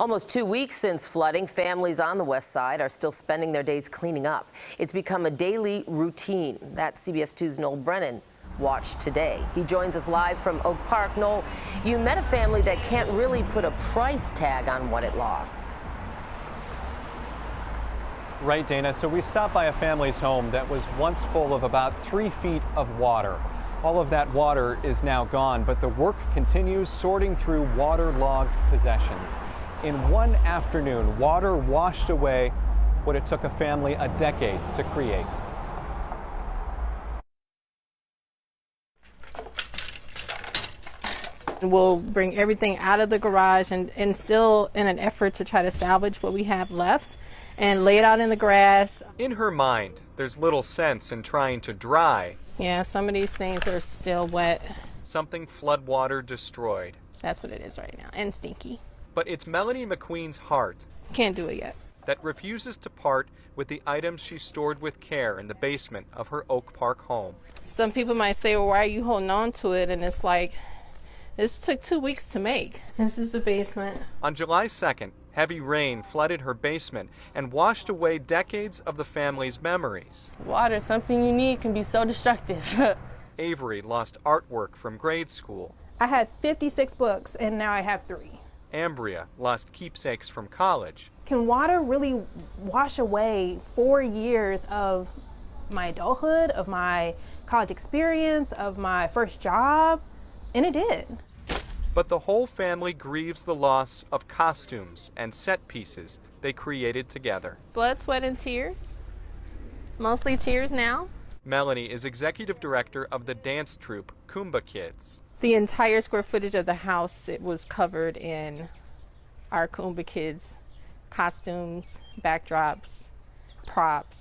Almost 2 weeks since flooding, families on the west side are still spending their days cleaning up. It's become a daily routine. That's CBS 2's Noel Brennan watched today. He joins us live from Oak Park. Noel, you met a family that can't really put a price tag on what it lost. Right, Dana. So we stopped by a family's home that was once full of about 3 feet of water. All of that water is now gone, but the work continues sorting through waterlogged possessions. In one afternoon, water washed away what it took a family a decade to create. We'll bring everything out of the garage and still in an effort to try to salvage what we have left and lay it out in the grass. In her mind, there's little sense in trying to dry Yeah, some of these things are still wet. something floodwater destroyed. That's what it is right now, and stinky. But it's Melanie McQueen's heart Can't do it yet. that refuses to part with the items she stored with care in the basement of her Oak Park home. Some people might say, well, why are you holding on to it? And it's like, this took 2 weeks to make. This is the basement. On July 2nd, heavy rain flooded her basement and washed away decades of the family's memories. Water, something you need, can be so destructive. Avery lost artwork from grade school. I had 56 books and now I have 3. Ambria lost keepsakes from college. Can water really wash away 4 years of my adulthood, of my college experience, of my first job? And it did. But the whole family grieves the loss of costumes and set pieces they created together. Blood, sweat, and tears. Mostly tears now. Melanie is executive director of the dance troupe Kumbah Kids. The entire square footage of the house, it was covered in our Kumbah Kids costumes, backdrops, props.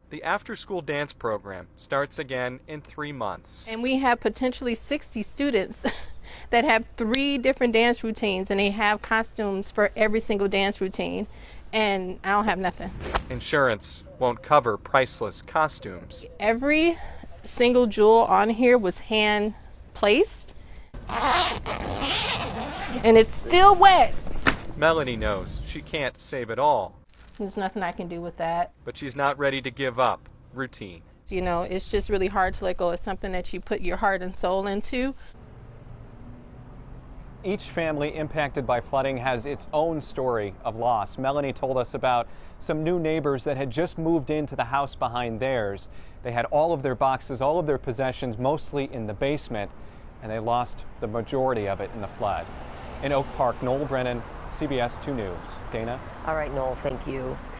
The after-school dance program starts again in 3 months. And we have potentially 60 students that have 3 different dance routines, and they have costumes for every single dance routine, and I don't have nothing. Insurance won't cover priceless costumes. Every single jewel on here was hand placed, and it's still wet. Melanie knows she can't save it all, There's nothing I can do with that. but she's not ready to give up routine. You know, it's just really hard to let go. It's something that you put your heart and soul into. Each family impacted by flooding has its own story of loss. Melanie told us about some new neighbors that had just moved into the house behind theirs. They had all of their boxes, all of their possessions, mostly in the basement, and they lost the majority of it in the flood. In Oak Park, Noel Brennan, CBS 2 News. Dana? All right, Noel, thank you.